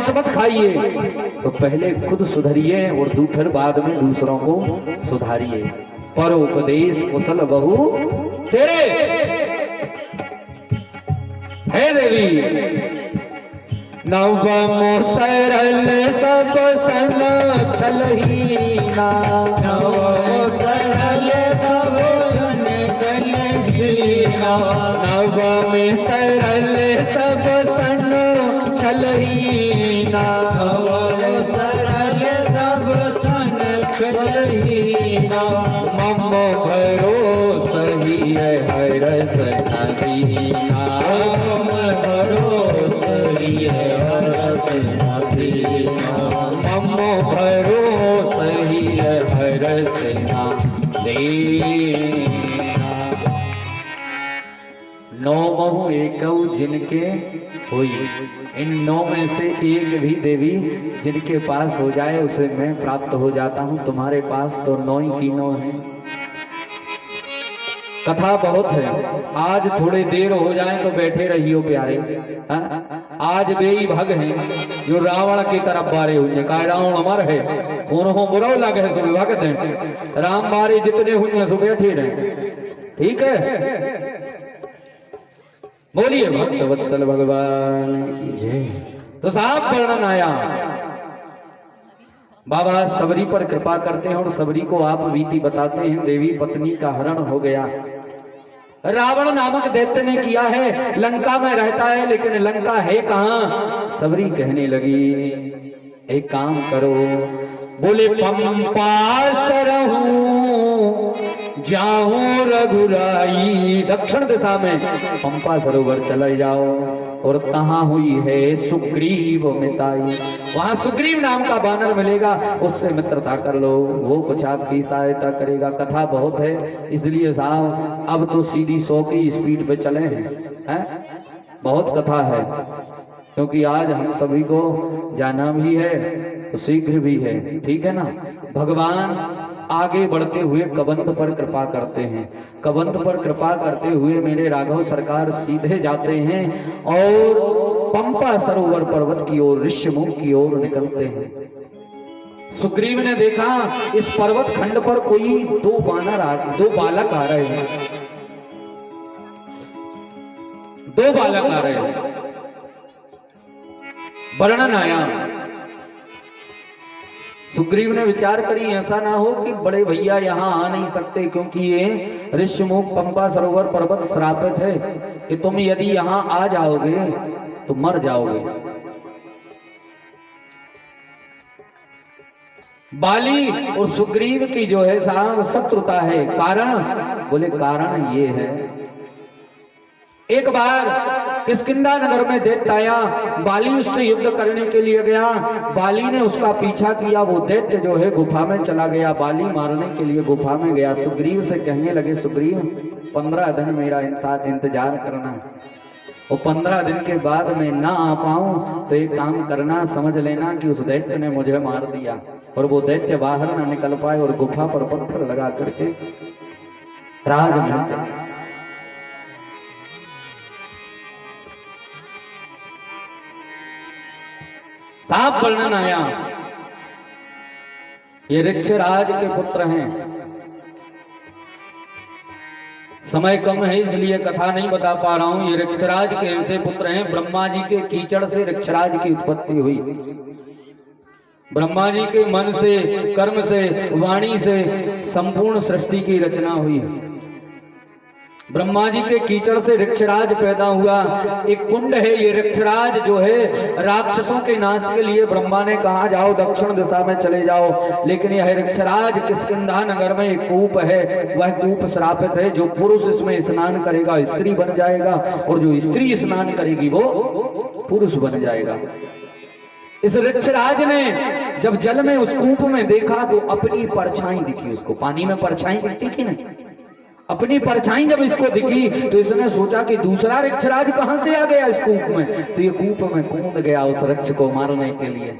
मांस मत खाइए, तो पहले खुद सुधरिए और फिर बाद में दूसरों को सुधारिए। परोपदेश कुशल बहु तेरे हे देवी। नवम सरल सब सन छलहीना, नवम सरल सब सन छलहीना, नवम सरल सब सन छलहीना, नवम सरल सब सन छलहीना। मम भरोस ही है हरस नदीना, मम भरोस ही है हरस नदीना, मम भरोस ही है हरस नदीना। नौ बहु एकौ जिनके हुई, इन 9 में से एक भी देवी जिनके पास हो जाए उसे मैं प्राप्त हो जाता हूं। तुम्हारे पास तो 9 ही की 9 है। कथा बहुत है, आज थोड़ी देर हो जाए तो बैठे रहियो प्यारे। आज बेई भग हैं जो रावण की तरफ बारे हुए, का रावण अमर है उन्हों बुरा लगे है सुबह भगत हैं, राम बारे जितने हुए सो बैठे रहे। ठीक है, बोलिए भक्त वत्सल भगवान की जय। तो साफ वर्णन आया, बाबा सबरी पर कृपा करते हैं और सबरी को आप बीती बताते हैं। देवी पत्नी का हरण हो गया, रावण नामक दैत्य ने किया है, लंका में रहता है लेकिन लंका है कहां। सबरी कहने लगी एक काम करो, बोले पंपा सरहूं जाऊं रघुराई, दक्षिण दिशा में पंपा सरोवर चले जाओ और तहां हुई है सुग्रीव मिताई, वहां सुग्रीव नाम का बानर मिलेगा, उससे मित्रता कर लो, वो कुछ आपकी सहायता करेगा। कथा बहुत है इसलिए साहब अब तो सीधी 100 की स्पीड पे चले हैं, बहुत कथा है क्योंकि आज हम सभी को जाना भी है तो शीघ्र भी है। ठीक है ना, भगवान आगे बढ़ते हुए कबंध पर कृपा करते हैं, कबंध पर कृपा करते हुए मेरे राघव सरकार सीधे जाते हैं और पंपा सरोवर पर्वत की ओर ऋष्यमुख की ओर निकलते हैं। सुग्रीव ने देखा इस पर्वत खंड पर कोई दो बालक आ रहे हैं, दो बालक आ रहे हैं। वर्णन आया, सुग्रीव ने विचार करी ऐसा ना हो कि बड़े भैया यहाँ आ नहीं सकते क्योंकि ये ऋष्यमुख पंपा सरोवर पर्वत श्रापित है कि तुम यदि यहाँ आ जाओगे तो मर जाओगे। बाली और सुग्रीव की जो है साहब शत्रुता है। कारण, बोले कारण ये है, एक बार किष्किंधा नगर में दैत्य आया, बाली उससे युद्ध करने के लिए गया, बाली ने उसका पीछा किया, वो दैत्य जो है गुफा में चला गया, बाली मारने के लिए गुफा में गया। सुग्रीव से कहने लगे सुग्रीव 15 दिन मेरा इंतजार करना, और 15 दिन के बाद मैं ना आ पाऊं तो एक काम करना, समझ लेना कि उस दैत्य ने मुझे मार दिया। और वो दैत्य बाहर ना निकल पाए और गुफा पर पत्थर लगा करके राजमहल साफ वर्णन आया। ये ऋक्षराज के पुत्र हैं, समय कम है इसलिए कथा नहीं बता पा रहा हूं। ये ऋक्षराज के ऐसे पुत्र हैं, ब्रह्मा जी के कीचड़ से ऋक्षराज की उत्पत्ति हुई। ब्रह्मा जी के मन से, कर्म से, वाणी से संपूर्ण सृष्टि की रचना हुई। ब्रह्मा जी के कीचड़ से ऋक्षराज पैदा हुआ। एक कुंड है, ये ऋक्षराज जो है राक्षसों के नाश के लिए ब्रह्मा ने कहा जाओ दक्षिण दिशा में चले जाओ, लेकिन यह ऋक्षराज किष्किंधा नगर में एक कूप है, वह कूप श्रापित है। जो पुरुष इसमें स्नान करेगा स्त्री बन जाएगा, और जो स्त्री स्नान करेगी वो पुरुष बन जाएगा। इस ऋक्षराज ने जब जल में उस कूप में देखा तो अपनी परछाई दिखी उसको। पानी में परछाई दिखती थी नहीं, अपनी परछाई जब इसको दिखी तो इसने सोचा कि दूसरा ऋक्षराज कहां से आ गया इस कूप में। तो ये कूप में कूद गया उस ऋक्ष को मारने के लिए।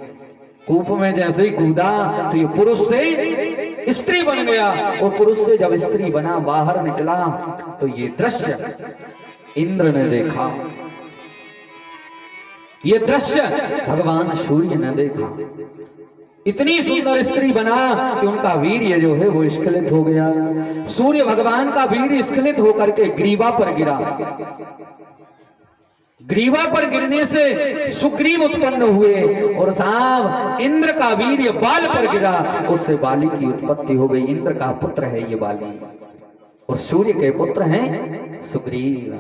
कूप में जैसे ही कूदा तो ये पुरुष से स्त्री बन गया, और पुरुष से जब स्त्री बना बाहर निकला तो ये दृश्य इंद्र ने देखा। ये दृश्य भगवान सूर्य ने देखा। इतनी सुंदर स्त्री बना कि उनका वीर्य जो है वो स्खलित हो गया। सूर्य भगवान का वीर्य स्खलित होकर के ग्रीवा पर गिरा। ग्रीवा पर गिरने से सुग्रीव उत्पन्न हुए और साहब इंद्र का वीर्य बाल पर गिरा, उससे बाली की उत्पत्ति हो गई। इंद्र का पुत्र है ये बाली और सूर्य के पुत्र हैं सुग्रीव।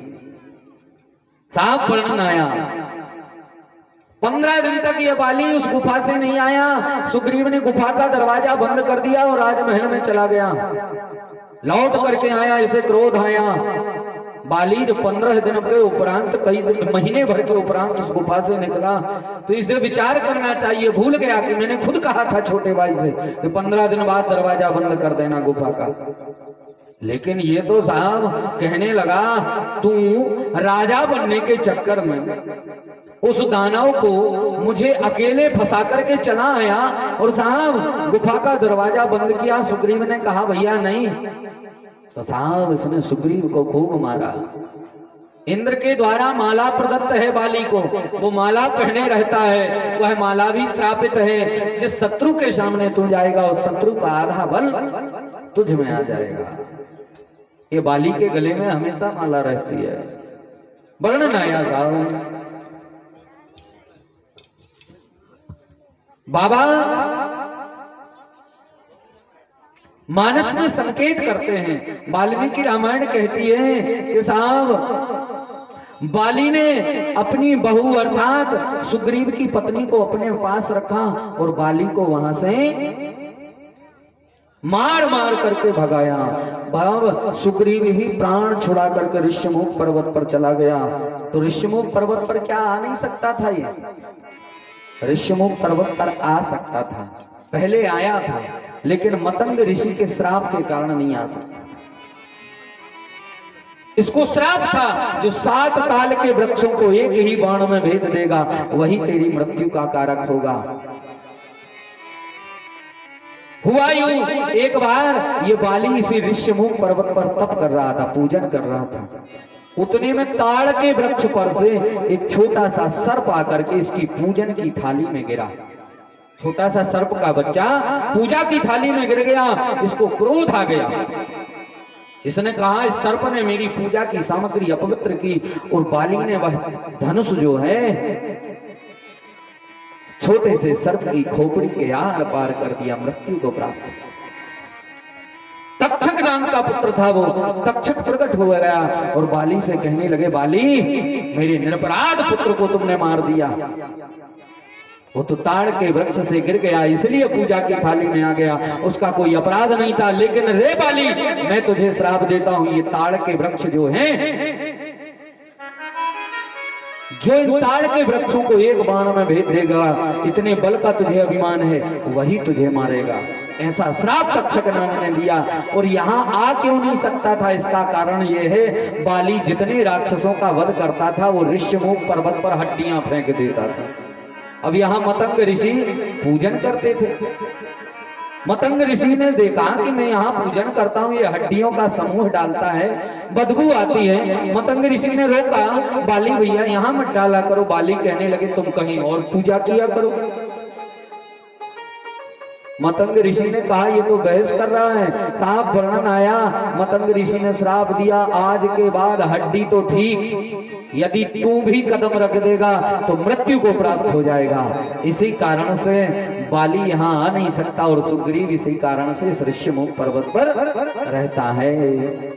साहब वर्णन आया 15 दिन तक ये बाली उस गुफा से नहीं आया। सुग्रीव ने गुफा का दरवाजा बंद कर दिया और राजमहल में चला गया। लौट करके आया, इसे क्रोध आया। बाली जब 15 दिन के उपरांत, कई दिन महीने भर के उपरांत उस गुफा से निकला तो इसे विचार करना चाहिए। भूल गया कि मैंने खुद कहा था छोटे भाई से कि 15 दिन बाद दरवाजा बंद कर देना गुफा का। लेकिन ये तो साहब कहने लगा तू राजा बनने के चक्कर में उस दानव को मुझे अकेले फंसा करके चला आया और साहब गुफा का दरवाजा बंद किया। सुग्रीव ने कहा भैया नहीं, तो साहब इसने सुग्रीव को खूब मारा। इंद्र के द्वारा माला प्रदत्त है बाली को, वो माला पहने रहता है, वह माला भी श्रापित है। जिस शत्रु के सामने तू जाएगा उस शत्रु का आधा बल तुझ में आ जाएगा। ये बाली के गले में हमेशा माला रहती है। वर्णन आया साहब बाबा मानस में संकेत करते हैं। वाल्मीकि रामायण कहती है कि साहब बाली ने अपनी बहू अर्थात सुग्रीव की पत्नी को अपने पास रखा और बाली को वहां से मार मार करके भगाया। भाव सुग्रीव ही प्राण छुड़ा करके ऋष्यमुख पर्वत पर चला गया। तो ऋष्यमुख पर्वत पर क्या आ नहीं सकता था? ये ऋष्यमुख पर्वत पर आ सकता था, पहले आया था, लेकिन मतंग ऋषि के श्राप के कारण नहीं आ सकता। इसको श्राप था जो 7 ताल के वृक्षों को एक ही बाण में भेद देगा, वही तेरी मृत्यु का कारक होगा। हुआ यूं, एक बार ये बाली इसी ऋष्यमुख पर्वत पर तप कर रहा था, पूजन कर रहा था। उतने में ताड़ के वृक्ष पर से एक छोटा सा सर्प आकर के इसकी पूजन की थाली में गिरा। छोटा सा सर्प का बच्चा पूजा की थाली में गिर गया। इसको क्रोध आ गया। इसने कहा इस सर्प ने मेरी पूजा की सामग्री अपवित्र की, और बाली ने वह धनुष जो है छोटे से सर्प की खोपड़ी के आर पार कर दिया, मृत्यु को प्राप्त। तक्षक नाम का पुत्र था वो। तक्षक प्रकट हो गया और बाली से कहने लगे बाली मेरे निरपराध पुत्र को तुमने मार दिया। वो तो ताड़ के वृक्ष से गिर गया इसलिए पूजा की थाली में आ गया, उसका कोई अपराध नहीं था। लेकिन रे बाली मैं तुझे श्राप देता हूं, ये ताड़ के वृक्ष जो हैं, जो इन ताड़ के वृक्षों को एक बाण में भेद देगा, इतने बल का तुझे अभिमान है, वही तुझे मारेगा। ऐसा श्राप तक्षक नाग ने दिया। और यहाँ आ क्यों नहीं सकता था? इसका कारण यह है बाली जितने राक्षसों का वध करता था वो ऋष्यमुख पर्वत पर हड्डियां फेंक देता था। अब यहाँ मतंग ऋषि पूजन करते थे। मतंग ऋषि ने देखा कि मैं यहाँ पूजन करता हूँ, ये हड्डियों का समूह डालता है, बदबू आती है। मतंग ऋषि ने रोका, बाली भैया यहाँ मत डाला करो। बाली कहने लगे तुम कहीं और पूजा किया करो। मतंग ऋषि ने कहा ये तो बहस कर रहा है। साहब वर्णन आया, मतंग ऋषि ने श्राप दिया आज के बाद हड्डी तो ठीक, यदि तू भी कदम रख देगा तो मृत्यु को प्राप्त हो जाएगा। इसी कारण से बाली यहाँ आ नहीं सकता और सुग्रीव इसी कारण से इस ऋष्यमुख पर्वत पर रहता है।